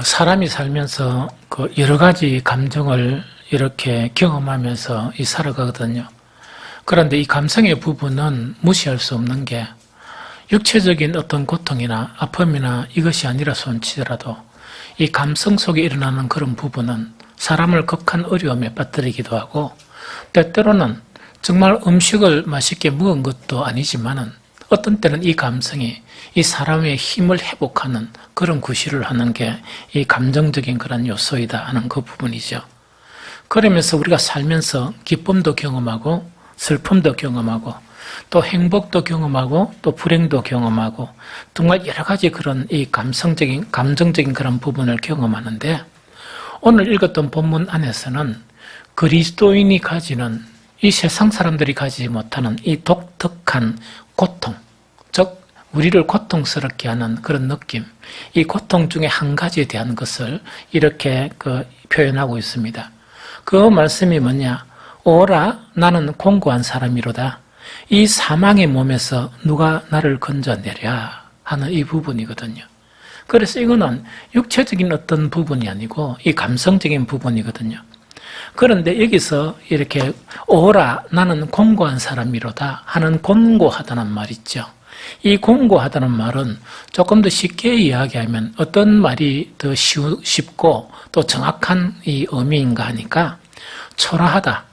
사람이 살면서 여러 가지 감정을 이렇게 경험하면서 살아가거든요. 그런데 이 감성의 부분은 무시할 수 없는 게 육체적인 어떤 고통이나 아픔이나 이것이 아니라 손치더라도 이 감성 속에 일어나는 그런 부분은 사람을 극한 어려움에 빠뜨리기도 하고 때때로는 정말 음식을 맛있게 먹은 것도 아니지만은 어떤 때는 이 감성이 이 사람의 힘을 회복하는 그런 구실을 하는 게 이 감정적인 그런 요소이다 하는 그 부분이죠. 그러면서 우리가 살면서 기쁨도 경험하고 슬픔도 경험하고 또 행복도 경험하고 또 불행도 경험하고 정말 여러 가지 그런 이 감정적인 그런 부분을 경험하는데 오늘 읽었던 본문 안에서는 그리스도인이 가지는 이 세상 사람들이 가지지 못하는 이 독특한 고통, 즉 우리를 고통스럽게 하는 그런 느낌, 이 고통 중에 한 가지에 대한 것을 이렇게 표현하고 있습니다. 그 말씀이 뭐냐? 오라 나는 공고한 사람이로다. 이 사망의 몸에서 누가 나를 건져내랴 하는 이 부분이거든요. 그래서 이거는 육체적인 어떤 부분이 아니고 이 감성적인 부분이거든요. 그런데 여기서 이렇게 오라 나는 공고한 사람이로다 하는 공고하다는 말 있죠. 이 공고하다는 말은 조금 더 쉽게 이야기하면 어떤 말이 더 쉽고 또 정확한 이 의미인가 하니까 초라하다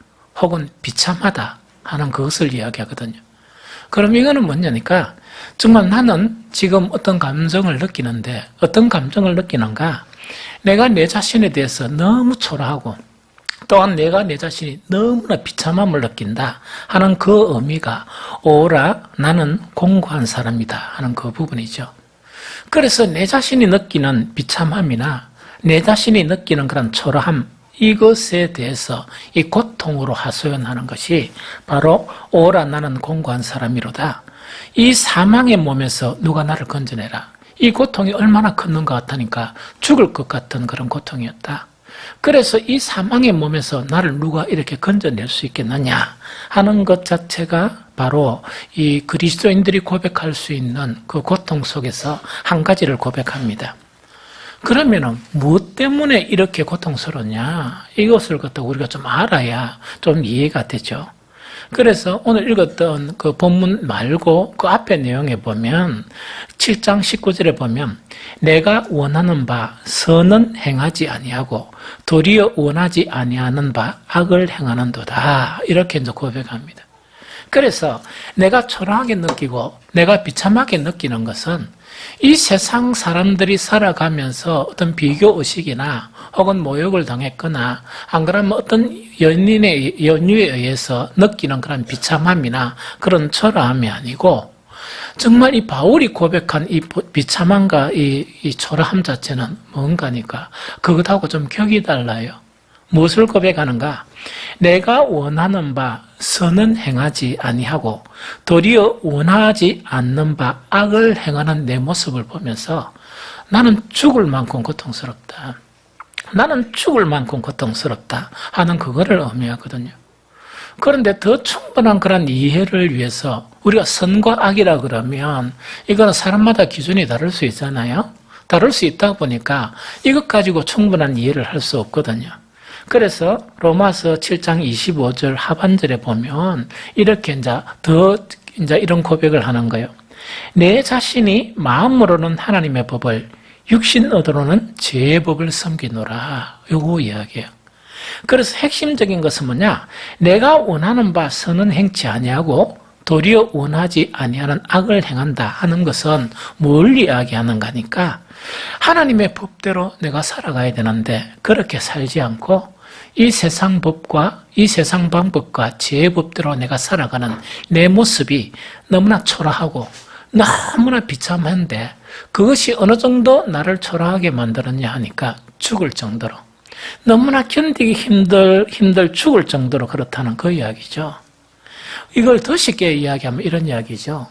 혹은 비참하다 하는 그것을 이야기하거든요. 그럼 이거는 뭐냐니까 정말 나는 지금 어떤 감정을 느끼는데 어떤 감정을 느끼는가? 내가 내 자신에 대해서 너무 초라하고 또한 내가 내 자신이 너무나 비참함을 느낀다 하는 그 의미가 오라 나는 공고한 사람이다 하는 그 부분이죠. 그래서 내 자신이 느끼는 비참함이나 내 자신이 느끼는 그런 초라함 이것에 대해서 이 고통으로 하소연하는 것이 바로 오라 나는 공고한 사람이로다. 이 사망의 몸에서 누가 나를 건져내라. 이 고통이 얼마나 컸는 것 같으니까 죽을 것 같은 그런 고통이었다. 그래서 이 사망의 몸에서 나를 누가 이렇게 건져낼 수 있겠느냐 하는 것 자체가 바로 이 그리스도인들이 고백할 수 있는 그 고통 속에서 한 가지를 고백합니다. 그러면은 무엇 때문에 이렇게 고통스럽냐? 이것을 갖다가 우리가 좀 알아야 좀 이해가 되죠. 그래서 오늘 읽었던 그 본문 말고 그 앞에 내용에 보면 7장 19절에 보면 내가 원하는 바 선은 행하지 아니하고 도리어 원하지 아니하는 바 악을 행하는도다. 이렇게 이제 고백합니다. 그래서 내가 초라하게 느끼고 내가 비참하게 느끼는 것은 이 세상 사람들이 살아가면서 어떤 비교의식이나 혹은 모욕을 당했거나 안 그러면 어떤 연인의 연유에 의해서 느끼는 그런 비참함이나 그런 초라함이 아니고 정말 이 바울이 고백한 이 비참함과 이 초라함 자체는 뭔가니까 그것하고 좀 격이 달라요. 무엇을 고백하는가? 내가 원하는 바 선은 행하지 아니하고 도리어 원하지 않는 바 악을 행하는 내 모습을 보면서 나는 죽을 만큼 고통스럽다. 나는 죽을 만큼 고통스럽다 하는 그거를 의미하거든요. 그런데 더 충분한 그런 이해를 위해서 우리가 선과 악이라 그러면 이거는 사람마다 기준이 다를 수 있잖아요. 다를 수 있다 보니까 이것 가지고 충분한 이해를 할 수 없거든요. 그래서 로마서 7장 25절 하반절에 보면 이렇게 이제 이런 고백을 하는 거예요. 내 자신이 마음으로는 하나님의 법을 육신으로는 죄의 법을 섬기노라. 요거 이야기예요. 그래서 핵심적인 것은 뭐냐? 내가 원하는 바 선은 행치 아니하고 도리어 원하지 아니하는 악을 행한다 하는 것은 뭘 이야기하는가 하니까 하나님의 법대로 내가 살아가야 되는데 그렇게 살지 않고 이 세상 법과 이 세상 방법과 제 법대로 내가 살아가는 내 모습이 너무나 초라하고 너무나 비참한데 그것이 어느 정도 나를 초라하게 만들었냐 하니까 죽을 정도로 너무나 견디기 힘들 죽을 정도로 그렇다는 그 이야기죠. 이걸 더 쉽게 이야기하면 이런 이야기죠.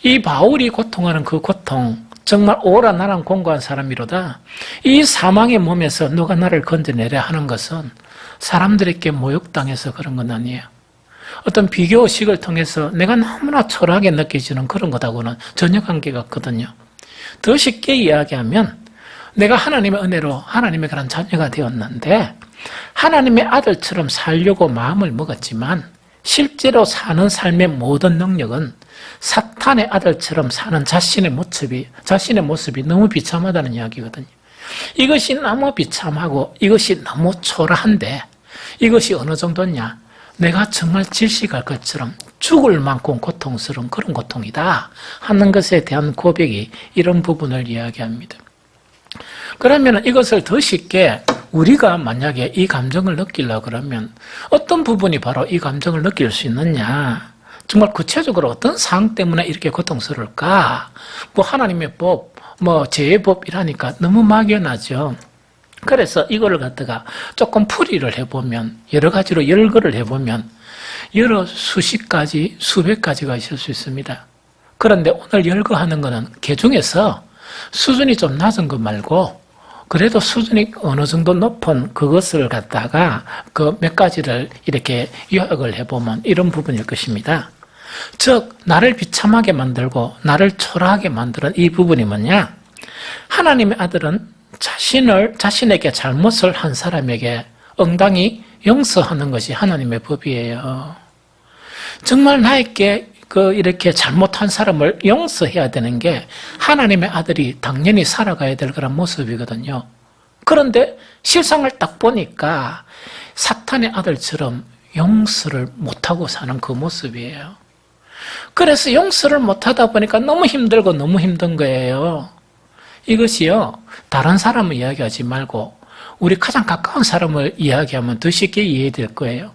이 바울이 고통하는 그 고통 정말 오라 나랑 공고한 사람이로다. 이 사망의 몸에서 누가 나를 건져내려 하는 것은 사람들에게 모욕당해서 그런 건 아니에요. 어떤 비교의식을 통해서 내가 너무나 초라하게 느껴지는 그런 것하고는 전혀 관계가 없거든요. 더 쉽게 이야기하면 내가 하나님의 은혜로 하나님의 그런 자녀가 되었는데 하나님의 아들처럼 살려고 마음을 먹었지만 실제로 사는 삶의 모든 능력은 사탄의 아들처럼 사는 자신의 모습이 너무 비참하다는 이야기거든요. 이것이 너무 비참하고 이것이 너무 초라한데 이것이 어느 정도냐? 내가 정말 질식할 것처럼 죽을 만큼 고통스러운 그런 고통이다 하는 것에 대한 고백이 이런 부분을 이야기합니다. 그러면 이것을 더 쉽게 우리가 만약에 이 감정을 느끼려고 그러면 어떤 부분이 바로 이 감정을 느낄 수 있느냐? 정말 구체적으로 어떤 상황 때문에 이렇게 고통스러울까? 뭐 하나님의 법, 뭐 죄의 법이라니까 너무 막연하죠. 그래서 이거를 갖다가 조금 풀이를 해보면 여러 가지로 열거를 해보면 여러 수십 가지, 수백 가지가 있을 수 있습니다. 그런데 오늘 열거하는 거는 그 중에서 수준이 좀 낮은 것 말고 그래도 수준이 어느 정도 높은 그것을 갖다가 그 몇 가지를 이렇게 요약을 해보면 이런 부분일 것입니다. 즉 나를 비참하게 만들고 나를 초라하게 만드는 이 부분이 뭐냐? 하나님의 아들은 자신에게 잘못을 한 사람에게 응당히 용서하는 것이 하나님의 법이에요. 정말 나에게 이렇게 잘못한 사람을 용서해야 되는 게 하나님의 아들이 당연히 살아가야 될 그런 모습이거든요. 그런데 실상을 딱 보니까 사탄의 아들처럼 용서를 못하고 사는 그 모습이에요. 그래서 용서를 못하다 보니까 너무 힘들고 너무 힘든 거예요. 이것이요, 다른 사람을 이야기하지 말고 우리 가장 가까운 사람을 이야기하면 더 쉽게 이해될 거예요.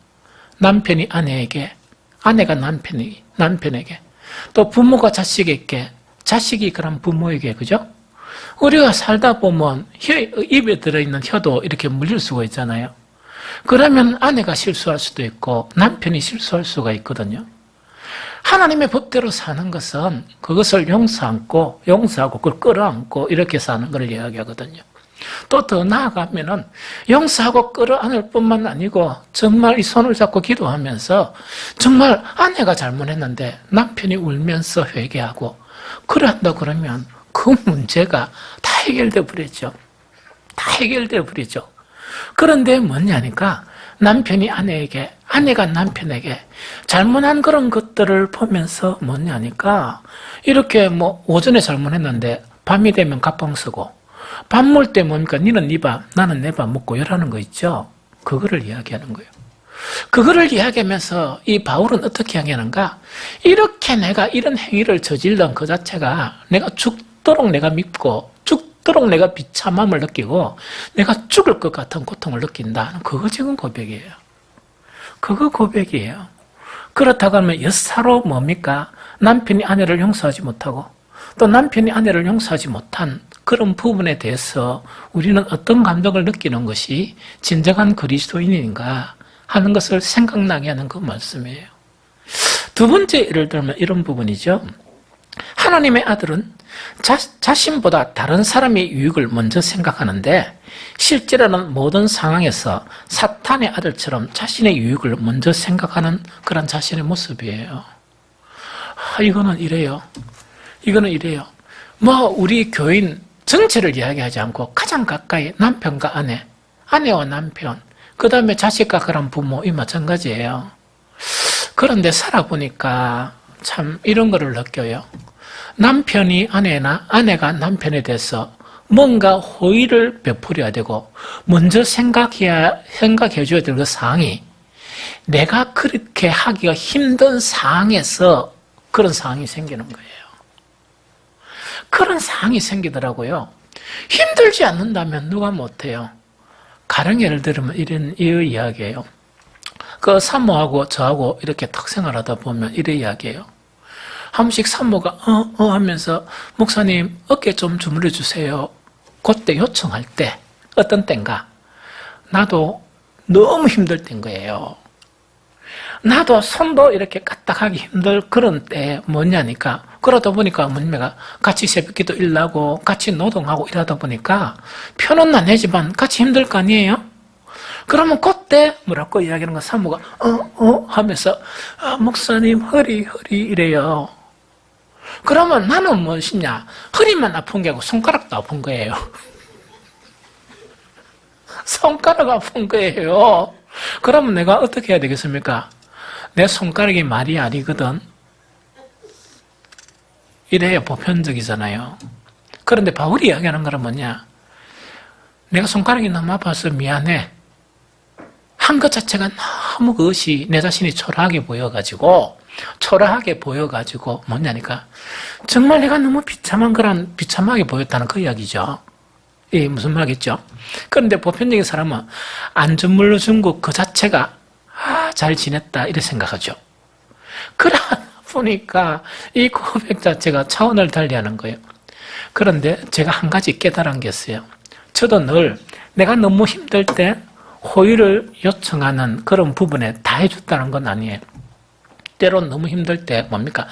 남편이 아내에게, 아내가 남편에게, 또 부모가 자식에게, 자식이 그런 부모에게, 그죠? 우리가 살다 보면 입에 들어있는 혀도 이렇게 물릴 수가 있잖아요. 그러면 아내가 실수할 수도 있고 남편이 실수할 수가 있거든요. 하나님의 법대로 사는 것은 그것을 용서하고 그걸 끌어안고 이렇게 사는 걸 이야기하거든요. 또 더 나아가면은 용서하고 끌어안을 뿐만 아니고 정말 이 손을 잡고 기도하면서 정말 아내가 잘못했는데 남편이 울면서 회개하고 그래 한다 그러면 그 문제가 다 해결돼 버리죠. 다 해결돼 버리죠. 그런데 뭐냐니까 남편이 아내에게, 아내가 남편에게 잘못한 그런 것들을 보면서 뭐냐니까 이렇게 뭐 오전에 잘못했는데 밤이 되면 갑방 쓰고 밥 먹을 때 뭡니까? 니는 네 밥, 나는 내 밥 먹고 이러는 거 있죠? 그거를 이야기하는 거예요. 그거를 이야기하면서 이 바울은 어떻게 이야기하는가? 이렇게 내가 이런 행위를 저질렀던 그 자체가 내가 죽도록 내가 믿고 죽도록 내가 비참함을 느끼고 내가 죽을 것 같은 고통을 느낀다. 그거 지금 고백이에요. 그거 고백이에요. 그렇다고 하면 여사로 뭡니까? 남편이 아내를 용서하지 못하고 또 남편이 아내를 용서하지 못한 그런 부분에 대해서 우리는 어떤 감정을 느끼는 것이 진정한 그리스도인인가 하는 것을 생각나게 하는 그 말씀이에요. 두 번째 예를 들면 이런 부분이죠. 하나님의 아들은 자신보다 다른 사람의 유익을 먼저 생각하는데 실제로는 모든 상황에서 사탄의 아들처럼 자신의 유익을 먼저 생각하는 그런 자신의 모습이에요. 이거는 이래요. 뭐 우리 교인 전체를 이야기하지 않고 가장 가까이 남편과 아내, 아내와 남편, 그 다음에 자식과 그런 부모 이 마찬가지예요. 그런데 살아보니까 참 이런 거를 느껴요. 남편이 아내가 남편에 대해서 뭔가 호의를 베풀어야 되고 먼저 생각해줘야 될 그 상황이 내가 그렇게 하기가 힘든 상황에서 그런 상황이 생기는 거예요. 그런 상황이 생기더라고요. 힘들지 않는다면 누가 못해요? 가령 예를 들면 이런 이야기예요. 그 산모하고 저하고 이렇게 탁 생활하다 보면 이런 이야기예요. 한 번씩 산모가 하면서 목사님 어깨 좀 주물러 주세요. 그때 요청할 때 어떤 때인가 나도 너무 힘들 때인 거예요. 나도 손도 이렇게 까딱하기 힘들 그런 때 뭐냐니까 그러다 보니까 뭐냐면 같이 새벽기도 일하고 같이 노동하고 이러다 보니까 편은 안 내지만 같이 힘들 거 아니에요? 그러면 그때 뭐라고 이야기하는 거 산모가 하면서 목사님 허리 이래요. 그러면 나는 무엇이냐? 허리만 아픈 게 아니고 손가락도 아픈 거예요. 손가락 아픈 거예요. 그러면 내가 어떻게 해야 되겠습니까? 내 손가락이 말이 아니거든. 이래야 보편적이잖아요. 그런데 바울이 이야기하는 거는 뭐냐? 내가 손가락이 너무 아파서 미안해. 한 것 자체가 너무 그것이 내 자신이 초라하게 보여가지고 뭐냐니까 정말 내가 너무 비참하게 보였다는 그 이야기죠. 이 무슨 말이겠죠? 그런데 보편적인 사람은 안전물로 준 것 그 자체가 잘 지냈다 이렇게 생각하죠. 그러다 보니까 이 고백 자체가 차원을 달리하는 거예요. 그런데 제가 한 가지 깨달은 게 있어요. 저도 늘 내가 너무 힘들 때 호의를 요청하는 그런 부분에 다 해줬다는 건 아니에요. 때론 너무 힘들 때 뭡니까?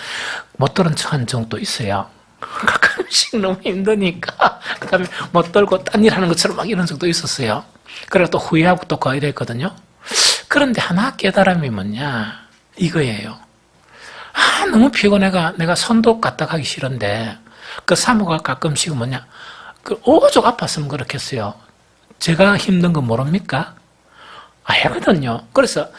못 들은 척한 적도 있어요. 가끔씩 너무 힘드니까 그 다음에 못 들고 딴 일 하는 것처럼 막 이런 적도 있었어요. 그래서 또 후회하고 또 거의 이랬거든요. 그런데 하나 깨달음이 뭐냐? 이거예요. 너무 피곤해가 내가 손도 까딱하기 싫은데 그 사모가 가끔씩 뭐냐? 오죽 아팠으면 그렇겠어요. 제가 힘든 거 모릅니까? 알거든요. 그래서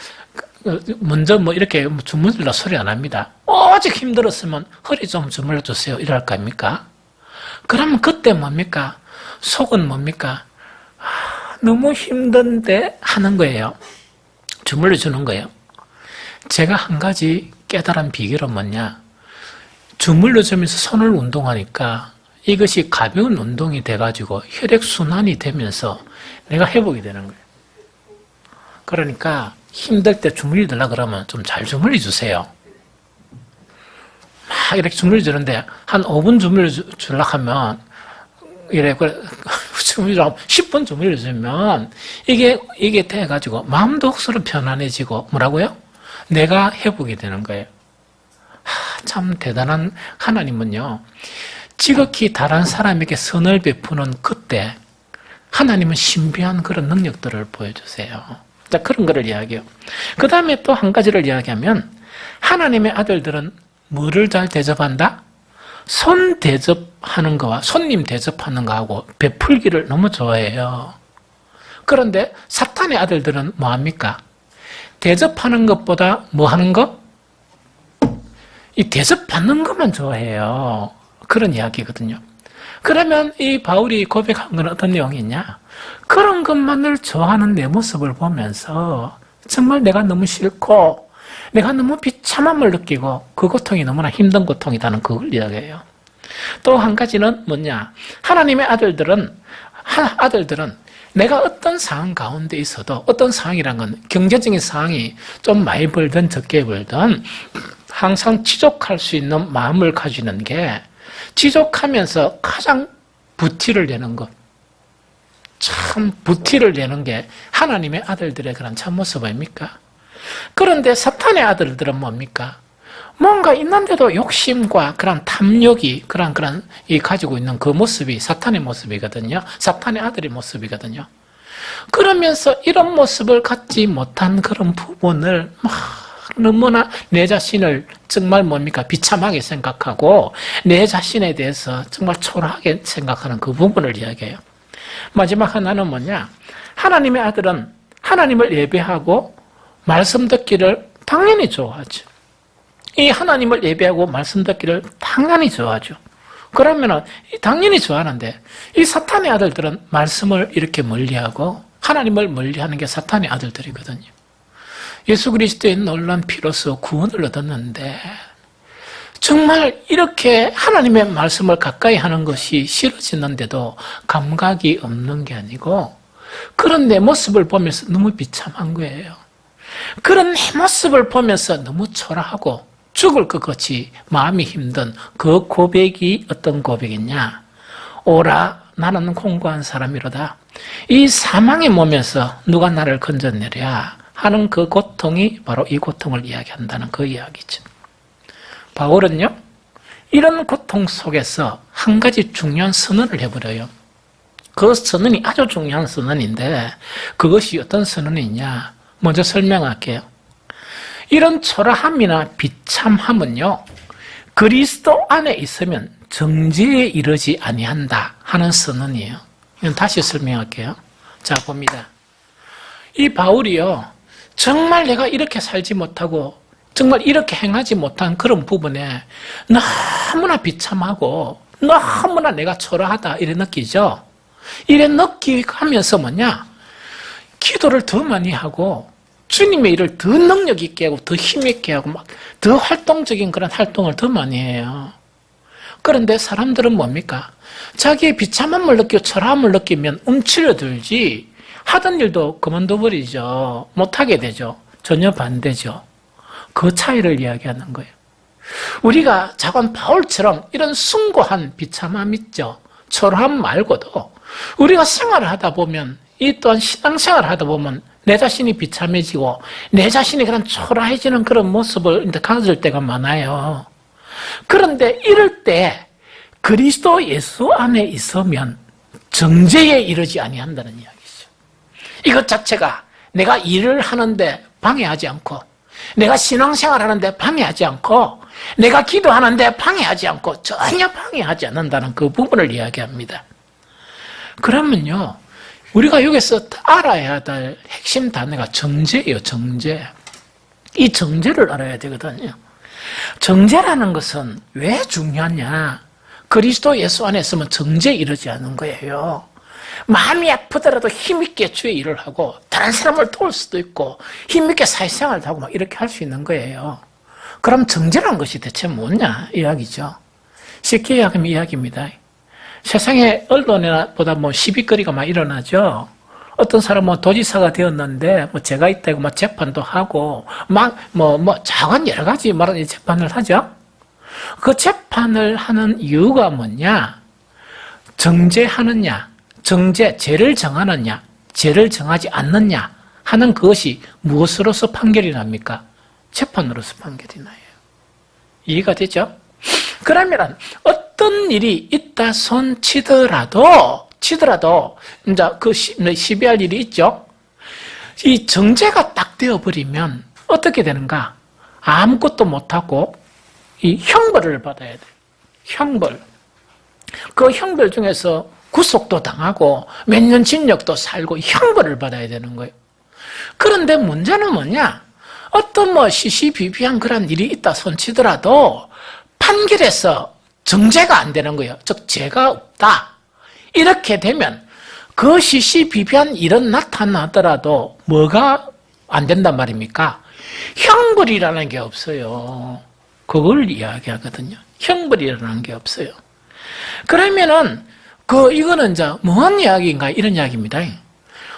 먼저 이렇게 주물러 소리 안 합니다. 오직 힘들었으면 허리 좀 주물러 주세요. 이럴 거 아닙니까? 그러면 그때 뭡니까? 속은 뭡니까? 너무 힘든데 하는 거예요. 주물러 주는 거예요. 제가 한 가지 깨달은 비결은 뭐냐? 주물러 주면서 손을 운동하니까 이것이 가벼운 운동이 돼가지고 혈액순환이 되면서 내가 회복이 되는 거예요. 그러니까 힘들 때 주물리달라 그러면 좀 잘 주물리 주세요. 막 이렇게 주물리 주는데 한 5분 주물리 주려고 하면 이래 10분 주물리 주면 이게 돼가지고 마음도 억수로 편안해지고 뭐라고요? 내가 회복이 되는 거예요. 참 대단한 하나님은요. 지극히 다른 사람에게 선을 베푸는 그때 하나님은 신비한 그런 능력들을 보여주세요. 자, 그런 거를 이야기해요. 그 다음에 또 한 가지를 이야기하면 하나님의 아들들은 뭐를 잘 대접한다? 손 대접하는 거와 손님 대접하는 거하고 베풀기를 너무 좋아해요. 그런데 사탄의 아들들은 뭐합니까? 대접하는 것보다 뭐 하는 거? 이 대접받는 것만 좋아해요. 그런 이야기거든요. 그러면 이 바울이 고백한 건 어떤 내용이냐? 그런 것만을 좋아하는 내 모습을 보면서 정말 내가 너무 싫고 내가 너무 비참함을 느끼고 그 고통이 너무나 힘든 고통이라는 그걸 이야기해요. 또 한 가지는 뭐냐? 하나님의 아들들은 내가 어떤 상황 가운데 있어도 어떤 상황이란 건 경제적인 상황이 좀 많이 벌든 적게 벌든 항상 지족할 수 있는 마음을 가지는 게 지족하면서 가장 부티를 내는 것. 참 부티를 내는 게 하나님의 아들들의 그런 참모습 아닙니까? 그런데 사탄의 아들들은 뭡니까? 뭔가 있는데도 욕심과 그런 탐욕이 그런 이 가지고 있는 그 모습이 사탄의 모습이거든요. 사탄의 아들의 모습이거든요. 그러면서 이런 모습을 갖지 못한 그런 부분을 너무나 내 자신을 정말 뭡니까? 비참하게 생각하고 내 자신에 대해서 정말 초라하게 생각하는 그 부분을 이야기해요. 마지막 하나는 뭐냐? 하나님의 아들은 하나님을 예배하고 말씀 듣기를 당연히 좋아하죠. 이 하나님을 예배하고 말씀 듣기를 당연히 좋아하죠. 그러면은 당연히 좋아하는데 이 사탄의 아들들은 말씀을 이렇게 멀리하고 하나님을 멀리하는 게 사탄의 아들들이거든요. 예수 그리스도의 놀라운 피로서 구원을 얻었는데 정말 이렇게 하나님의 말씀을 가까이 하는 것이 싫어지는데도 감각이 없는 게 아니고 그런 내 모습을 보면서 너무 비참한 거예요. 그런 내 모습을 보면서 너무 초라하고 죽을 것 같이 마음이 힘든 그 고백이 어떤 고백이냐? 오라 나는 공고한 사람이로다. 이 사망의 몸에서 누가 나를 건져내랴 하는 그 고통이 바로 이 고통을 이야기한다는 그 이야기죠. 바울은요, 이런 고통 속에서 한 가지 중요한 선언을 해버려요. 그 선언이 아주 중요한 선언인데 그것이 어떤 선언이냐? 먼저 설명할게요. 이런 초라함이나 비참함은요, 그리스도 안에 있으면 정죄에 이르지 아니한다 하는 선언이에요. 이건 다시 설명할게요. 자, 봅니다. 이 바울이요, 정말 내가 이렇게 살지 못하고 정말 이렇게 행하지 못한 그런 부분에 너무나 비참하고 너무나 내가 초라하다 이래 느끼죠. 이래 느끼면서 뭐냐, 기도를 더 많이 하고 주님의 일을 더 능력 있게 하고 더 힘 있게 하고 막 더 활동적인 그런 활동을 더 많이 해요. 그런데 사람들은 뭡니까? 자기의 비참함을 느끼고 초라함을 느끼면 움츠려들지 하던 일도 그만둬버리죠. 못하게 되죠. 전혀 반대죠. 그 차이를 이야기하는 거예요. 우리가 자관 바울처럼 이런 숭고한 비참함 있죠. 초라함 말고도 우리가 생활을 하다 보면, 이 또한 신앙생활을 하다 보면 내 자신이 비참해지고 내 자신이 그런 초라해지는 그런 모습을 가질 때가 많아요. 그런데 이럴 때 그리스도 예수 안에 있으면 정죄에 이르지 아니한다는 이야기죠. 이것 자체가 내가 일을 하는데 방해하지 않고, 내가 신앙생활 하는데 방해하지 않고, 내가 기도하는데 방해하지 않고 전혀 방해하지 않는다는 그 부분을 이야기합니다. 그러면요, 우리가 여기서 알아야 될 핵심 단어가 정죄예요. 정죄. 이 정죄를 알아야 되거든요. 정죄라는 것은 왜 중요하냐? 그리스도 예수 안에 있으면 정죄에 이르지 않는 거예요. 마음이 아프더라도 힘있게 주의 일을 하고 다른 사람을 도울 수도 있고 힘있게 사회생활도 하고 막 이렇게 할 수 있는 거예요. 그럼 정죄라는 것이 대체 뭐냐 이야기죠. 쉽게 이야기하면 이야기입니다. 세상에 언론보다 시비거리가 막 일어나죠. 어떤 사람은 도지사가 되었는데 죄가 있다고 막 재판도 하고 자관 여러 가지 말하는 재판을 하죠. 그 재판을 하는 이유가 뭐냐? 정죄하느냐, 죄를 정하느냐, 죄를 정하지 않느냐 하는 그것이 무엇으로서 판결이 납니까? 재판으로서 판결이 나요. 이해가 되죠? 그러면 어떤 일이 있다 손 치더라도 이제 그 시비할 일이 있죠. 이 정죄가 딱 되어버리면 어떻게 되는가? 아무것도 못하고 이 형벌을 받아야 돼요. 형벌. 그 형벌 중에서 구속도 당하고 몇 년 징역도 살고 형벌을 받아야 되는 거예요. 그런데 문제는 뭐냐? 어떤 시시비비한 그런 일이 있다 손치더라도 판결에서 정죄가 안 되는 거예요. 즉 죄가 없다. 이렇게 되면 그 시시비비한 일은 나타나더라도 뭐가 안 된단 말입니까? 형벌이라는 게 없어요. 그걸 이야기하거든요. 형벌이라는 게 없어요. 그러면은 이거는 이제 뭐한 이야기인가 이런 이야기입니다.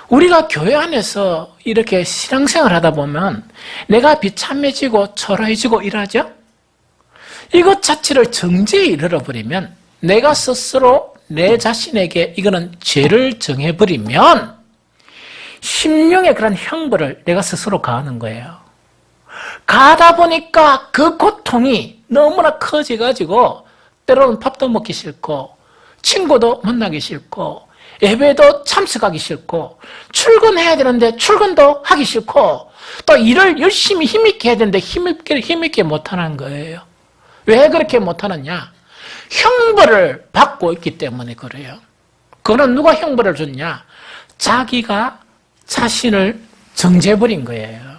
우리가 교회 안에서 이렇게 신앙생활 하다 보면 내가 비참해지고 초라해지고 이러죠. 이것 자체를 정죄에 이르러버리면 내가 스스로 내 자신에게 이거는 죄를 정해버리면 심령의 그런 형벌을 내가 스스로 가하는 거예요. 가다 보니까 그 고통이 너무나 커져가지고 때로는 밥도 먹기 싫고 친구도 만나기 싫고 예배도 참석하기 싫고 출근해야 되는데 출근도 하기 싫고 또 일을 열심히 힘있게 해야 되는데 힘있게 못하는 거예요. 왜 그렇게 못하느냐? 형벌을 받고 있기 때문에 그래요. 그거는 누가 형벌을 줬냐? 자기가 자신을 정죄해버린 거예요.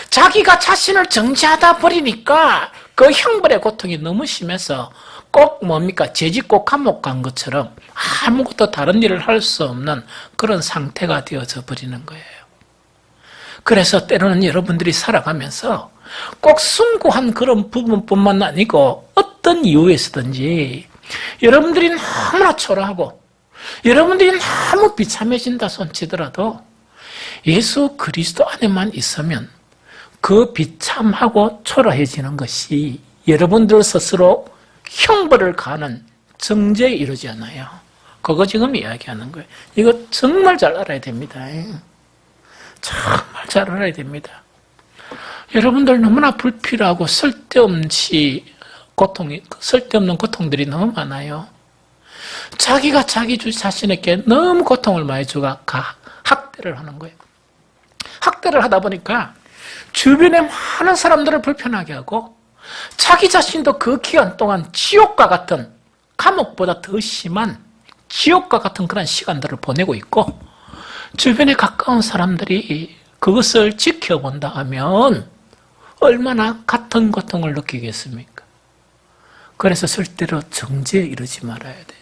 자기가 자신을 정죄하다 버리니까 그 형벌의 고통이 너무 심해서 꼭 재짓고 감옥 간 것처럼 아무것도 다른 일을 할 수 없는 그런 상태가 되어져 버리는 거예요. 그래서 때로는 여러분들이 살아가면서 꼭 숭고한 그런 부분뿐만 아니고 어떤 이유에서든지 여러분들이 너무나 초라하고 여러분들이 너무 비참해진다 손치더라도 예수 그리스도 안에만 있으면 그 비참하고 초라해지는 것이 여러분들 스스로 형벌을 가하는 정죄에 이르지 않아요. 그거 지금 이야기하는 거예요. 이거 정말 잘 알아야 됩니다. 정말 잘 알아야 됩니다. 여러분들 너무나 불필요하고 쓸데없는 고통들이 너무 많아요. 자기가 자기 자신에게 너무 고통을 많이 주가 학대를 하는 거예요. 학대를 하다 보니까 주변에 많은 사람들을 불편하게 하고 자기 자신도 그 기간 동안 지옥과 같은, 감옥보다 더 심한 지옥과 같은 그런 시간들을 보내고 있고 주변에 가까운 사람들이 그것을 지켜본다 하면 얼마나 같은 고통을 느끼겠습니까? 그래서 절대로 정죄에 이르지 말아야 돼요.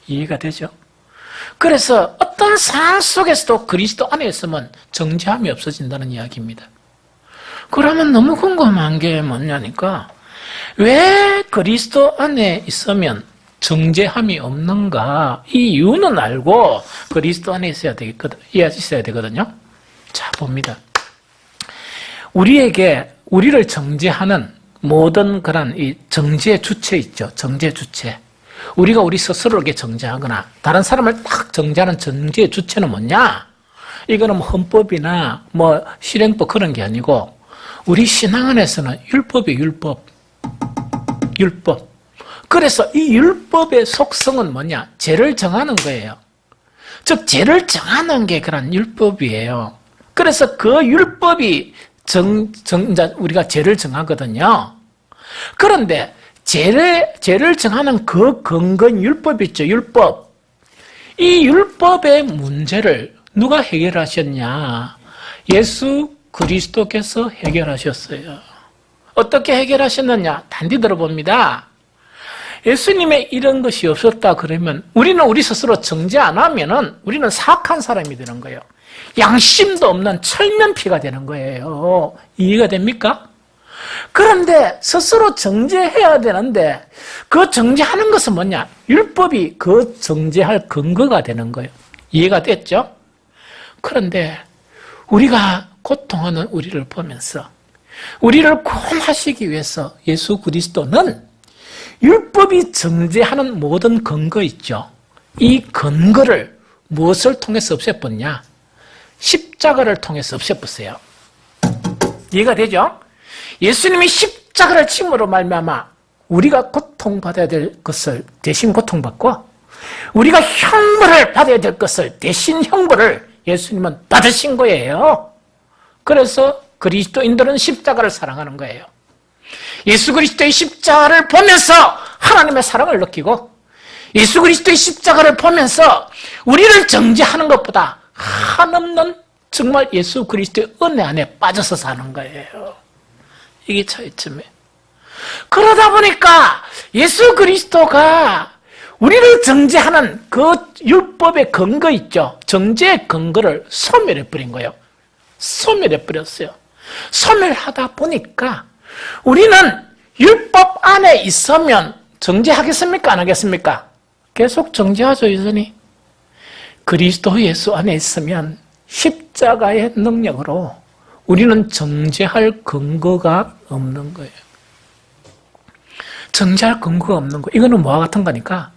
이해가 되죠? 그래서 어떤 상황 속에서도 그리스도 안에 있으면 정죄함이 없어진다는 이야기입니다. 그러면 너무 궁금한 게 뭐냐니까, 왜 그리스도 안에 있으면 정죄함이 없는가? 이 이유는 알고 그리스도 안에 있어야 되거든요. 자, 봅니다. 우리를 정죄하는 모든 그런 이 정죄 주체 있죠. 정죄 주체. 우리가 우리 스스로에게 정죄하거나 다른 사람을 딱 정죄하는 정죄 주체는 뭐냐? 이거는 뭐 헌법이나 뭐 실행법 그런 게 아니고 우리 신앙 안에서는 율법이에요. 율법. 그래서 이 율법의 속성은 뭐냐? 죄를 정하는 거예요. 즉 죄를 정하는 게 그런 율법이에요. 그래서 그 율법이 우리가 죄를 정하거든요. 그런데 죄를 정하는 그 근거인 율법 있죠. 율법. 이 율법의 문제를 누가 해결하셨냐? 예수 그리스도께서 해결하셨어요. 어떻게 해결하셨느냐? 단디 들어봅니다. 예수님의 이런 것이 없었다 그러면 우리는 우리 스스로 정죄 안 하면은 우리는 사악한 사람이 되는 거예요. 양심도 없는 철면피가 되는 거예요. 이해가 됩니까? 그런데 스스로 정죄해야 되는데 그 정죄하는 것은 뭐냐? 율법이 그 정죄할 근거가 되는 거예요. 이해가 됐죠? 그런데 우리가 고통하는 우리를 보면서 우리를 구원하시기 위해서 예수 그리스도는 율법이 정죄하는 모든 근거 있죠. 이 근거를 무엇을 통해서 없애버렸냐? 십자가를 통해서 없애버렸어요. 이해가 되죠? 예수님이 십자가를 침으로 말미암아 우리가 고통받아야 될 것을 대신 고통받고 우리가 형벌을 받아야 될 것을 대신 형벌을 예수님은 받으신 거예요. 그래서 그리스도인들은 십자가를 사랑하는 거예요. 예수 그리스도의 십자가를 보면서 하나님의 사랑을 느끼고 예수 그리스도의 십자가를 보면서 우리를 정죄하는 것보다 한없는 정말 예수 그리스도의 은혜 안에 빠져서 사는 거예요. 이게 차이점이에요. 그러다 보니까 예수 그리스도가 우리를 정죄하는 그 율법의 근거 있죠. 정죄의 근거를 소멸해버린 거예요. 소멸해버렸어요. 소멸하다 보니까 우리는 율법 안에 있으면 정죄하겠습니까? 안 하겠습니까? 계속 정죄하죠, 여전히. 그리스도 예수 안에 있으면 십자가의 능력으로 우리는 정죄할 근거가 없는 거예요. 정죄할 근거가 없는 거. 이거는 뭐와 같은 거니까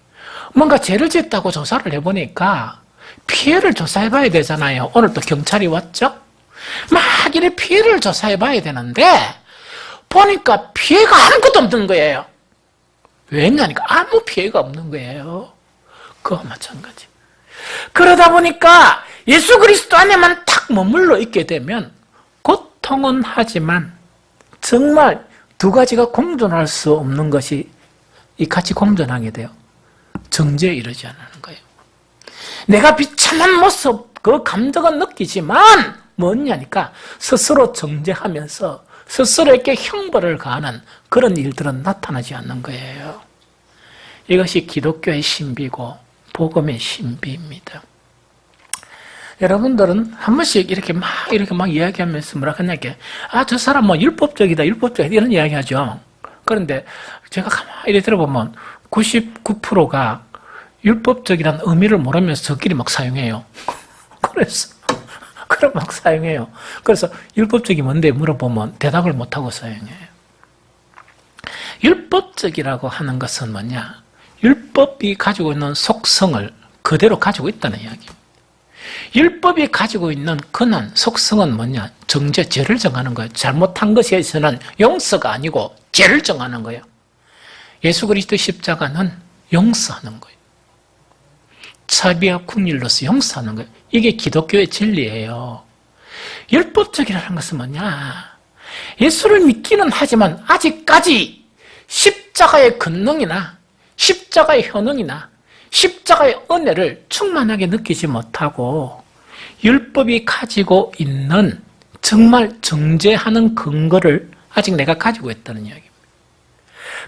뭔가 죄를 짓다고 조사를 해보니까 피해를 조사해봐야 되잖아요. 오늘 또 경찰이 왔죠? 막 이래 피해를 조사해봐야 되는데 보니까 피해가 아무것도 없는 거예요. 왜냐니까 아무 피해가 없는 거예요. 그와 마찬가지. 그러다 보니까 예수 그리스도 안에만 딱 머물러 있게 되면 고통은 하지만 정말 두 가지가 공존할 수 없는 것이 같이 공존하게 돼요. 정죄에 이르지 않는 거예요. 내가 비참한 모습, 그 감정은 느끼지만 뭐냐니까 스스로 정죄하면서 스스로에게 형벌을 가하는 그런 일들은 나타나지 않는 거예요. 이것이 기독교의 신비고 복음의 신비입니다. 여러분들은 한 번씩 이렇게 막 이야기하면서 뭐라 하냐게, 저 사람 뭐 율법적이다 이런 이야기 하죠. 그런데 제가 가만히 들어보면 99%가 율법적이라는 의미를 모르면서 저끼리 막 사용해요. 그럼 막 사용해요. 그래서 율법적이 뭔데 물어보면 대답을 못하고 사용해요. 율법적이라고 하는 것은 뭐냐? 율법이 가지고 있는 속성을 그대로 가지고 있다는 이야기입니다. 율법이 가지고 있는 근한 속성은 뭐냐? 정죄, 죄를 정하는 거예요. 잘못한 것에 있어서는 용서가 아니고 죄를 정하는 거예요. 예수 그리스도 십자가는 용서하는 거예요. 자비와 긍휼로서 용서하는 거예요. 이게 기독교의 진리예요. 율법적이라는 것은 뭐냐? 예수를 믿기는 하지만 아직까지 십자가의 권능이나 십자가의 효능이나 십자가의 은혜를 충만하게 느끼지 못하고 율법이 가지고 있는 정말 정죄하는 근거를 아직 내가 가지고 있다는 이야기입니다.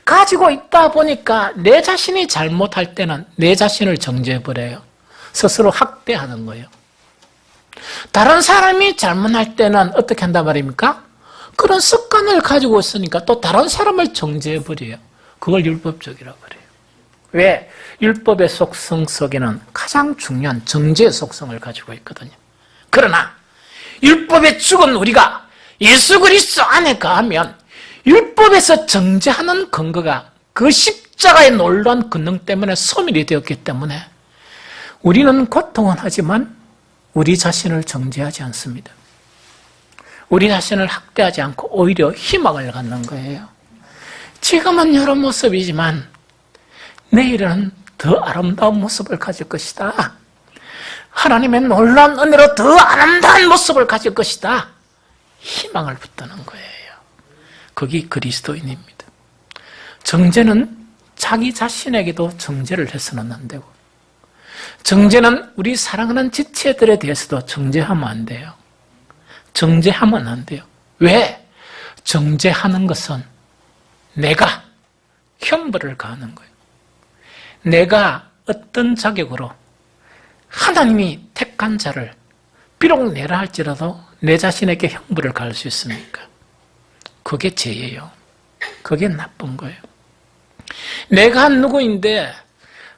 가지고 있다 보니까 내 자신이 잘못할 때는 내 자신을 정죄해버려요. 스스로 학대하는 거예요. 다른 사람이 잘못할 때는 어떻게 한단 말입니까? 그런 습관을 가지고 있으니까 또 다른 사람을 정죄해버려요. 그걸 율법적이라고 그래요. 왜? 율법의 속성 속에는 가장 중요한 정죄의 속성을 가지고 있거든요. 그러나 율법에 죽은 우리가 예수 그리스도 안에 거하면 율법에서 정죄하는 근거가 그 십자가의 놀라운 권능 때문에 소멸이 되었기 때문에 우리는 고통은 하지만 우리 자신을 정죄하지 않습니다. 우리 자신을 학대하지 않고 오히려 희망을 갖는 거예요. 지금은 이런 모습이지만 내일은 더 아름다운 모습을 가질 것이다. 하나님의 놀라운 은혜로 더 아름다운 모습을 가질 것이다. 희망을 붙드는 거예요. 그게 그리스도인입니다. 정죄는 자기 자신에게도 정죄를 해서는 안 되고, 정죄는 우리 사랑하는 지체들에 대해서도 정죄하면 안 돼요. 정죄하면 안 돼요. 왜? 정죄하는 것은 내가 형벌을 가하는 거예요. 내가 어떤 자격으로 하나님이 택한 자를 비록 내라 할지라도 내 자신에게 형벌을 가할 수 있습니까? 그게 죄예요. 그게 나쁜 거예요. 내가 누구인데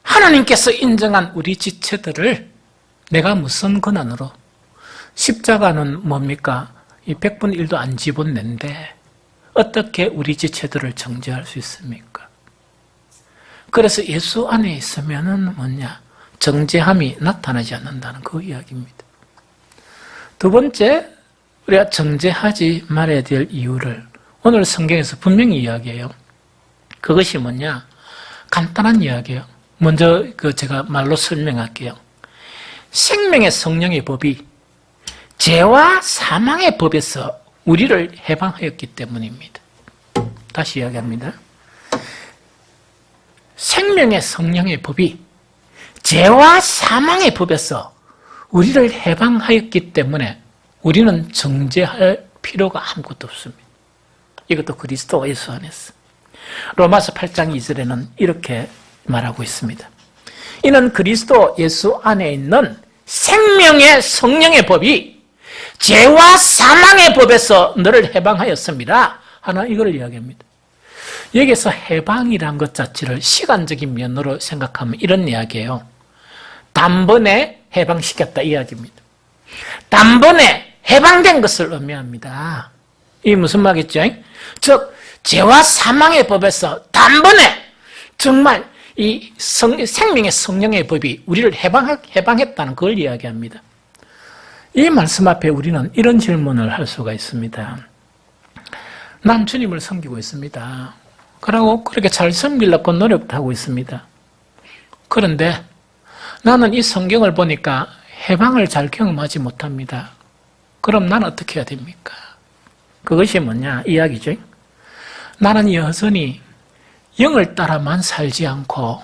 하나님께서 인정한 우리 지체들을 내가 무슨 권한으로, 십자가는 뭡니까? 이 100분 1도 안 집어낸데 어떻게 우리 지체들을 정죄할 수 있습니까? 그래서 예수 안에 있으면은 뭐냐? 정죄함이 나타나지 않는다는 그 이야기입니다. 두 번째, 우리가 정죄하지 말아야 될 이유를 오늘 성경에서 분명히 이야기해요. 그것이 뭐냐? 간단한 이야기예요. 먼저 제가 말로 설명할게요. 생명의 성령의 법이 죄와 사망의 법에서 우리를 해방하였기 때문입니다. 다시 이야기합니다. 생명의 성령의 법이 죄와 사망의 법에서 우리를 해방하였기 때문에 우리는 정죄할 필요가 아무것도 없습니다. 이것도 그리스도 예수 안에서. 로마서 8장 2절에는 이렇게 말하고 있습니다. 이는 그리스도 예수 안에 있는 생명의 성령의 법이 죄와 사망의 법에서 너를 해방하였습니다. 하나 이걸 이야기합니다. 여기서 해방이란 것 자체를 시간적인 면으로 생각하면 이런 이야기예요. 단번에 해방시켰다 이 이야기입니다. 단번에 해방된 것을 의미합니다. 이게 무슨 말이겠죠? 즉 죄와 사망의 법에서 단번에 정말 이 생명의 성령의 법이 우리를 해방했다는 걸 이야기합니다. 이 말씀 앞에 우리는 이런 질문을 할 수가 있습니다. 난 주님을 섬기고 있습니다. 그러고 그렇게 잘 섬기려고 노력도 하고 있습니다. 그런데 나는 이 성경을 보니까 해방을 잘 경험하지 못합니다. 그럼 난 어떻게 해야 됩니까? 그것이 뭐냐 이야기죠. 나는 여전히 영을 따라만 살지 않고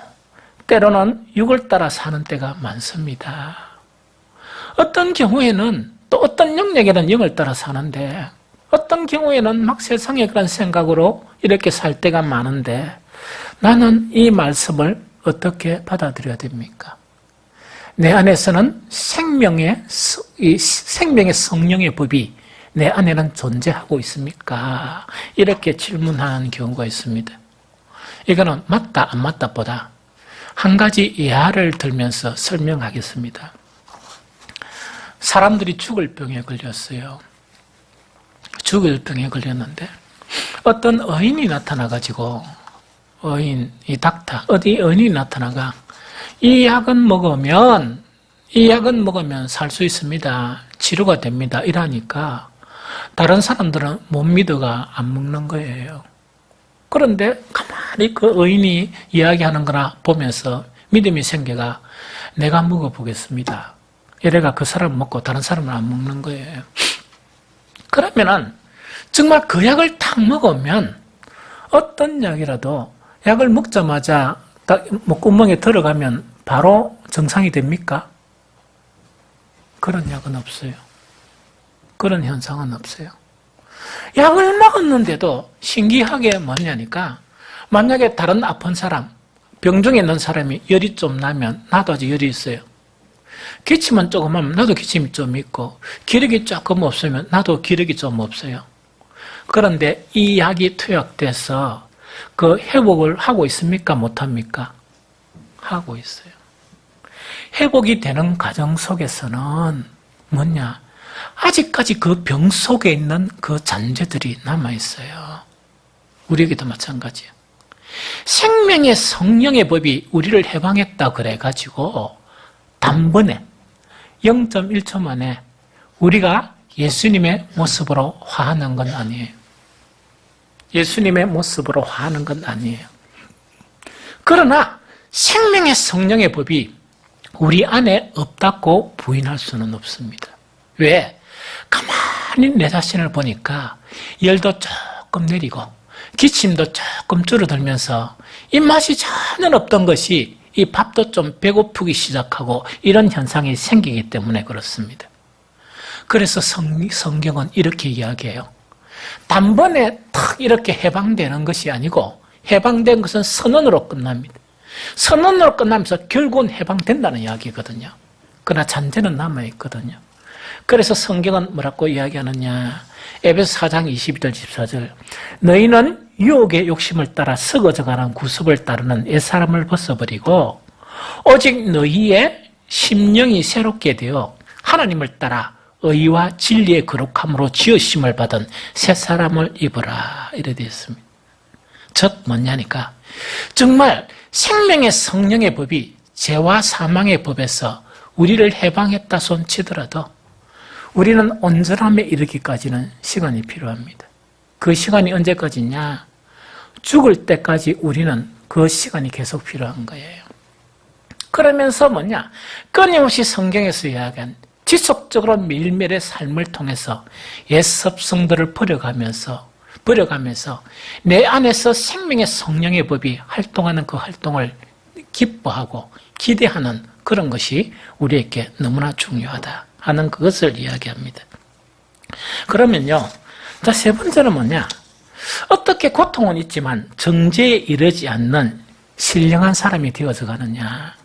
때로는 육을 따라 사는 때가 많습니다. 어떤 경우에는 또 어떤 영역에는 영을 따라 사는데 어떤 경우에는 막 세상의 그런 생각으로 이렇게 살 때가 많은데 나는 이 말씀을 어떻게 받아들여야 됩니까? 내 안에서는 생명의 성령의 법이 내 안에는 존재하고 있습니까? 이렇게 질문하는 경우가 있습니다. 이거는 맞다 안 맞다 보다 한 가지 예화를 들면서 설명하겠습니다. 사람들이 죽을 병에 걸렸어요. 죽을 병에 걸렸는데 어떤 의인이 나타나가지고 이 닥터, 어디 의인이 나타나가 이 약은 먹으면 살 수 있습니다. 치료가 됩니다. 이러니까 다른 사람들은 못 믿어가 안 먹는 거예요. 그런데 가만히 그 의인이 이야기하는 거나 보면서 믿음이 생겨가 내가 먹어보겠습니다. 이래가 그 사람 먹고 다른 사람은 안 먹는 거예요. 그러면은 정말 그 약을 딱 먹으면 어떤 약이라도 약을 먹자마자 딱 구멍에 들어가면 바로 정상이 됩니까? 그런 약은 없어요. 그런 현상은 없어요. 약을 먹었는데도 신기하게 뭐냐니까 만약에 다른 아픈 사람, 병중에 있는 사람이 열이 좀 나면 나도 아직 열이 있어요. 기침은 조금 하면 나도 기침이 좀 있고 기력이 조금 없으면 나도 기력이 좀 없어요. 그런데 이 약이 투약돼서 그 회복을 하고 있습니까? 못합니까? 하고 있어요. 회복이 되는 과정 속에서는 뭐냐? 아직까지 그 병 속에 있는 그 잔재들이 남아있어요. 우리에게도 마찬가지예요. 생명의 성령의 법이 우리를 해방했다 그래가지고 단번에 0.1초 만에 우리가 예수님의 모습으로 화하는 건 아니에요. 예수님의 모습으로 화하는 건 아니에요. 그러나 생명의 성령의 법이 우리 안에 없다고 부인할 수는 없습니다. 왜? 가만히 내 자신을 보니까 열도 조금 내리고 기침도 조금 줄어들면서 입맛이 전혀 없던 것이 이 밥도 좀 배고프기 시작하고 이런 현상이 생기기 때문에 그렇습니다. 그래서 성경은 이렇게 이야기해요. 단번에 탁 이렇게 해방되는 것이 아니고 해방된 것은 선언으로 끝납니다. 선언으로 끝나면서 결국은 해방된다는 이야기거든요. 그러나 잔재는 남아있거든요. 그래서 성경은 뭐라고 이야기하느냐. 에베소 4장 22절 14절 너희는 유혹의 욕심을 따라 썩어져가는 구습을 따르는 옛사람을 벗어버리고 오직 너희의 심령이 새롭게 되어 하나님을 따라 의와 진리의 거룩함으로 지으심을 받은 새 사람을 입으라 이래 되어 있습니다. 즉 뭐냐니까 정말 생명의 성령의 법이 죄와 사망의 법에서 우리를 해방했다 손치더라도 우리는 온전함에 이르기까지는 시간이 필요합니다. 그 시간이 언제까지냐? 죽을 때까지 우리는 그 시간이 계속 필요한 거예요. 그러면서 뭐냐? 끊임없이 성경에서 이야기한 지속적으로 매일매일의 삶을 통해서 옛 습성들을 버려가면서 내 안에서 생명의 성령의 법이 활동하는 그 활동을 기뻐하고 기대하는 그런 것이 우리에게 너무나 중요하다 하는 그것을 이야기합니다. 그러면요, 자, 세 번째는 뭐냐? 어떻게 고통은 있지만 정죄에 이르지 않는 신령한 사람이 되어져 가느냐?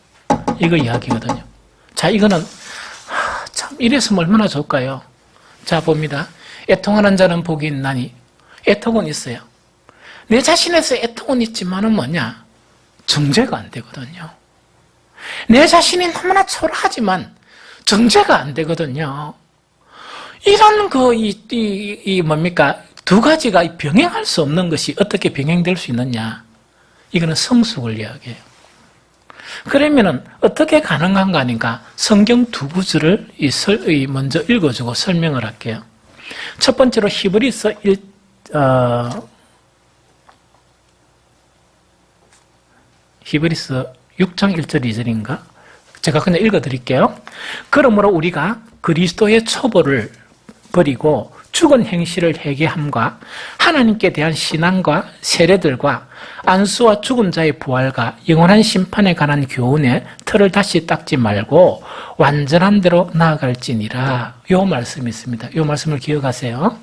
이거 이야기거든요. 자, 이거는 참 이랬으면 얼마나 좋을까요? 자, 봅니다. 애통하는 자는 복이 있나니 애통은 있어요. 내 자신에서 애통은 있지만은 뭐냐? 정죄가 안 되거든요. 내 자신이 너무나 초라하지만 정죄가 안 되거든요. 이런 뭡니까? 두 가지가 병행할 수 없는 것이 어떻게 병행될 수 있느냐? 이거는 성숙을 이야기해요. 그러면은 어떻게 가능한가 하니까 성경 두 구절을 먼저 읽어주고 설명을 할게요. 첫 번째로 히브리서 6장 1절 2절인가? 제가 그냥 읽어드릴게요. 그러므로 우리가 그리스도의 처벌을 버리고 죽은 행실을 회개함과 하나님께 대한 신앙과 세례들과 안수와 죽은 자의 부활과 영원한 심판에 관한 교훈에 틀을 다시 닦지 말고 완전한 대로 나아갈지니라. 요 말씀이 있습니다. 요 말씀을 기억하세요.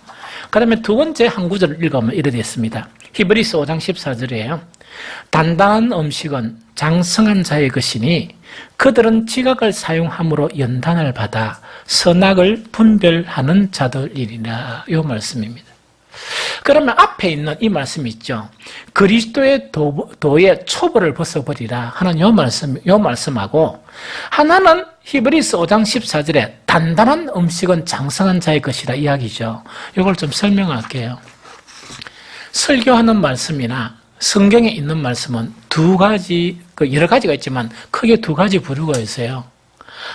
그 다음에 두 번째 한 구절을 읽으면 이래 됐습니다. 히브리서 5장 14절이에요. 단단한 음식은 장성한 자의 것이니 그들은 지각을 사용함으로 연단을 받아 선악을 분별하는 자들이니라. 이 말씀입니다. 그러면 앞에 있는 이 말씀이 있죠. 그리스도의 도의 초벌을 벗어버리라 하는 이 말씀하고 하나는 히브리서 5장 14절에 단단한 음식은 장성한 자의 것이라 이야기죠. 이걸 좀 설명할게요. 설교하는 말씀이나 성경에 있는 말씀은 두 가지, 여러 가지가 있지만 크게 두 가지 부류가 있어요.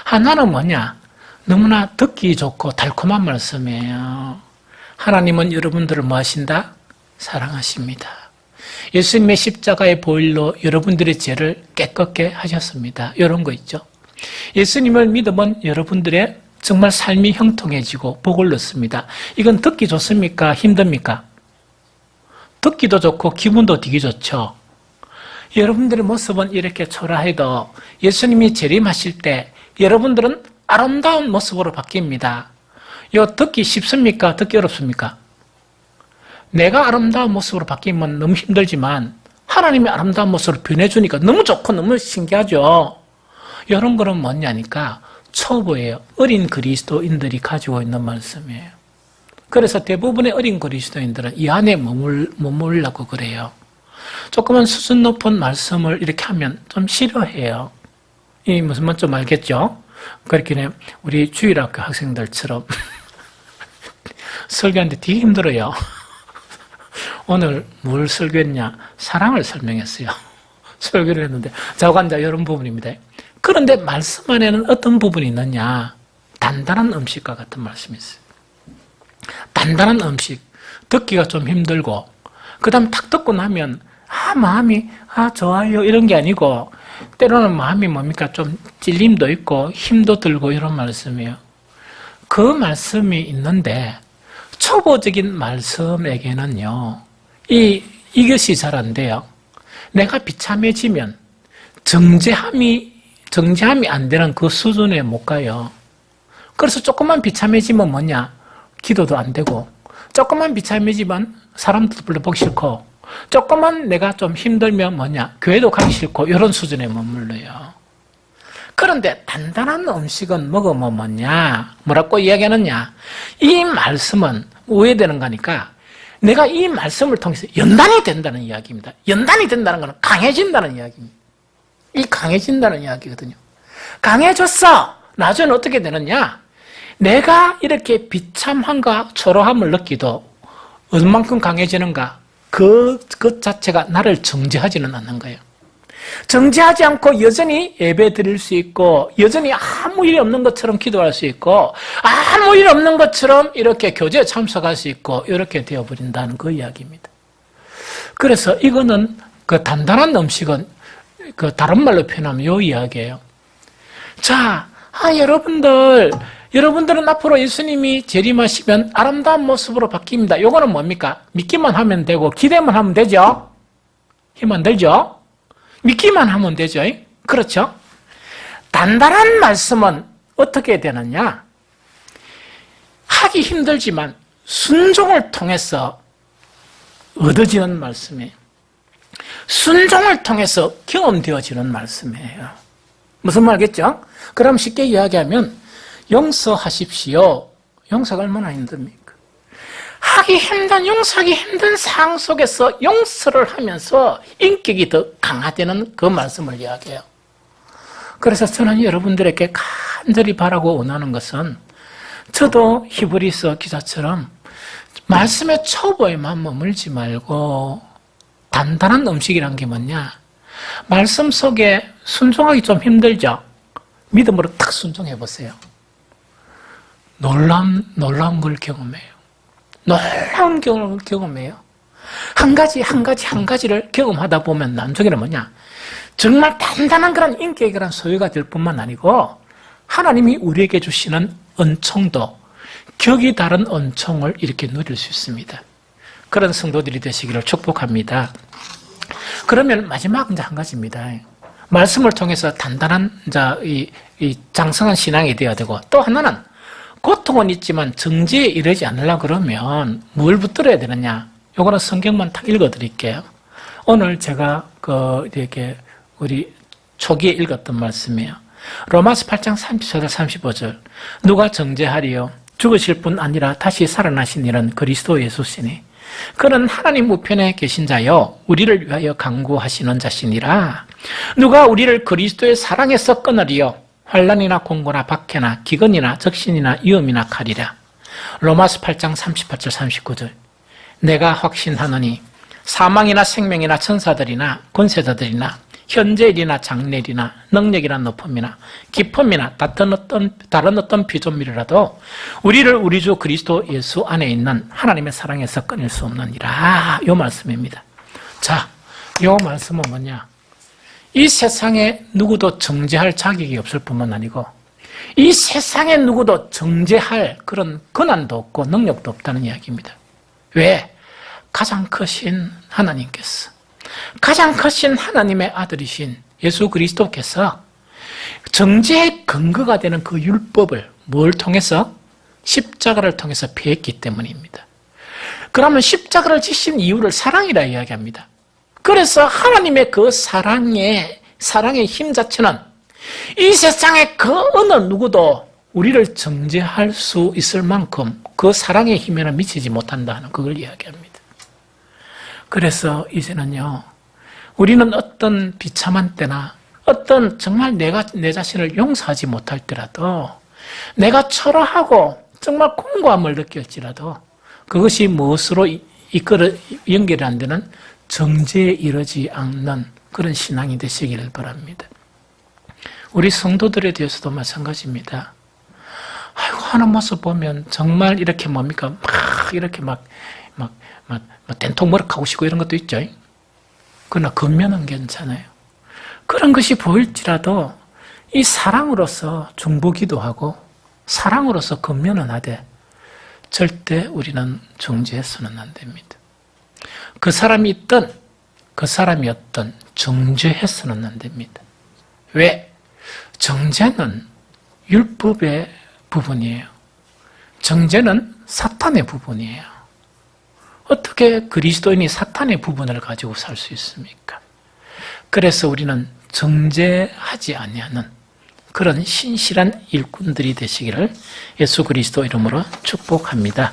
하나는 뭐냐? 너무나 듣기 좋고 달콤한 말씀이에요. 하나님은 여러분들을 뭐 하신다? 사랑하십니다. 예수님의 십자가의 보혈로 여러분들의 죄를 깨끗게 하셨습니다. 이런 거 있죠. 예수님을 믿으면 여러분들의 정말 삶이 형통해지고 복을 얻습니다. 이건 듣기 좋습니까? 힘듭니까? 듣기도 좋고 기분도 되게 좋죠. 여러분들의 모습은 이렇게 초라해도 예수님이 재림하실 때 여러분들은 아름다운 모습으로 바뀝니다. 이거 듣기 쉽습니까? 듣기 어렵습니까? 내가 아름다운 모습으로 바뀌면 너무 힘들지만 하나님이 아름다운 모습으로 변해주니까 너무 좋고 너무 신기하죠. 이런 거는 뭐냐니까 초보예요. 어린 그리스도인들이 가지고 있는 말씀이에요. 그래서 대부분의 어린 그리스도인들은 이 안에 머물려고 그래요. 조금은 수준 높은 말씀을 이렇게 하면 좀 싫어해요. 이 무슨 말인지 좀 알겠죠? 그렇게 우리 주일학교 학생들처럼 설교하는데 되게 힘들어요. 오늘 뭘 설교했냐? 사랑을 설명했어요. 설교를 했는데 자관자 이런 부분입니다. 그런데 말씀 안에는 어떤 부분이 있느냐? 단단한 음식과 같은 말씀이 있어요. 단단한 음식, 듣기가 좀 힘들고 그 다음 탁 듣고 나면 마음이 좋아요 이런 게 아니고 때로는 마음이 뭡니까? 좀 찔림도 있고 힘도 들고 이런 말씀이에요. 그 말씀이 있는데 초보적인 말씀에게는요 이것이 잘 안 돼요. 내가 비참해지면 정죄함이 안 되는 그 수준에 못 가요. 그래서 조금만 비참해지면 뭐냐? 기도도 안 되고 조금만 비참해지면 사람들도 별로 보기 싫고 조금만 내가 좀 힘들면 뭐냐? 교회도 가기 싫고 이런 수준에 머물러요. 그런데 단단한 음식은 먹으면 뭐냐? 뭐라고 이야기하느냐? 이 말씀은 우회되는 거니까 내가 이 말씀을 통해서 연단이 된다는 이야기입니다. 연단이 된다는 것은 강해진다는 이야기입니다. 이 강해진다는 이야기거든요. 강해졌어. 나중에 어떻게 되느냐? 내가 이렇게 비참함과 초라함을 느끼도 얼만큼 강해지는가? 그 자체가 나를 정죄하지는 않는 거예요. 정죄하지 않고 여전히 예배 드릴 수 있고 여전히 아무 일이 없는 것처럼 기도할 수 있고 아무 일 없는 것처럼 이렇게 교제에 참석할 수 있고 이렇게 되어버린다는 그 이야기입니다. 그래서 이거는 그 단단한 음식은 그 다른 말로 표현하면 이 이야기예요. 자, 여러분들은 앞으로 예수님이 재림하시면 아름다운 모습으로 바뀝니다. 요거는 뭡니까? 믿기만 하면 되고 기대만 하면 되죠? 힘 들죠? 믿기만 하면 되죠? 그렇죠? 단단한 말씀은 어떻게 되느냐? 하기 힘들지만 순종을 통해서 얻어지는 말씀이에요. 순종을 통해서 경험되어지는 말씀이에요. 무슨 말겠죠? 그럼 쉽게 이야기하면 용서하십시오. 용서가 얼마나 힘듭니까? 용서하기 힘든 상황 속에서 용서를 하면서 인격이 더 강화되는 그 말씀을 이야기해요. 그래서 저는 여러분들에게 간절히 바라고 원하는 것은 저도 히브리서 기자처럼 말씀의 초보에만 머물지 말고 단단한 음식이란 게 뭐냐? 말씀 속에 순종하기 좀 힘들죠? 믿음으로 딱 순종해 보세요. 놀라운 걸 경험해요. 놀라운 경험을 경험해요. 한 가지를 경험하다 보면 나중에는 뭐냐? 정말 단단한 그런 인격의 그런 소유가 될 뿐만 아니고 하나님이 우리에게 주시는 은총도 격이 다른 은총을 이렇게 누릴 수 있습니다. 그런 성도들이 되시기를 축복합니다. 그러면 마지막 이제 한 가지입니다. 말씀을 통해서 단단한 이 장성한 신앙이 되어야 되고 또 하나는 고통은 있지만 정죄에 이르지 않으려고 그러면 뭘 붙들어야 되느냐? 요거는 성경만 딱 읽어드릴게요. 오늘 제가 이렇게 우리 초기에 읽었던 말씀이에요. 로마서 8장 34절 35절 누가 정죄하리요? 죽으실 뿐 아니라 다시 살아나신 이는 그리스도 예수시니 그는 하나님 우편에 계신 자요 우리를 위하여 간구하시는 자시니라. 누가 우리를 그리스도의 사랑에서 끊으리요? 환난이나 공고나 박해나 기근이나 적신이나 위험이나 칼이라. 로마서 8장 38절 39절 내가 확신하노니 사망이나 생명이나 천사들이나 권세자들이나 현재일이나 장래일이나 능력이나 높음이나 깊음이나 다른 어떤 피조물이라도 우리를 우리 주 그리스도 예수 안에 있는 하나님의 사랑에서 끊을 수 없느니라. 이 말씀입니다. 자, 이 말씀은 뭐냐? 이 세상에 누구도 정죄할 자격이 없을 뿐만 아니고 이 세상에 누구도 정죄할 그런 권한도 없고 능력도 없다는 이야기입니다. 왜? 가장 크신 하나님께서 가장 크신 하나님의 아들이신 예수 그리스도께서 정죄의 근거가 되는 그 율법을 뭘 통해서? 십자가를 통해서 피했기 때문입니다. 그러면 십자가를 지신 이유를 사랑이라 이야기합니다. 그래서 하나님의 그 사랑의 힘 자체는 이 세상의 그 어느 누구도 우리를 정죄할 수 있을 만큼 그 사랑의 힘에는 미치지 못한다는 그걸 이야기합니다. 그래서 이제는요, 우리는 어떤 비참한 때나 어떤 정말 내가 내 자신을 용서하지 못할 때라도 내가 초라하고 정말 공고함을 느낄지라도 그것이 무엇으로 연결이 안 되는 정죄에 이르지 않는 그런 신앙이 되시기를 바랍니다. 우리 성도들에 대해서도 마찬가지입니다. 아이고, 하는 모습 보면 정말 이렇게 뭡니까? 이렇게 된통머럭하고 싶고 이런 것도 있죠. 그러나 겉면은 괜찮아요. 그런 것이 보일지라도 이 사랑으로서 중보기도 하고 사랑으로서 겉면은 하되 절대 우리는 정죄해서는 안 됩니다. 그 사람이 있든 그 사람이 어떤 정죄해서는 안 됩니다. 왜? 정죄는 율법의 부분이에요. 정죄는 사탄의 부분이에요. 어떻게 그리스도인이 사탄의 부분을 가지고 살 수 있습니까? 그래서 우리는 정죄하지 아니하는 그런 신실한 일꾼들이 되시기를 예수 그리스도 이름으로 축복합니다.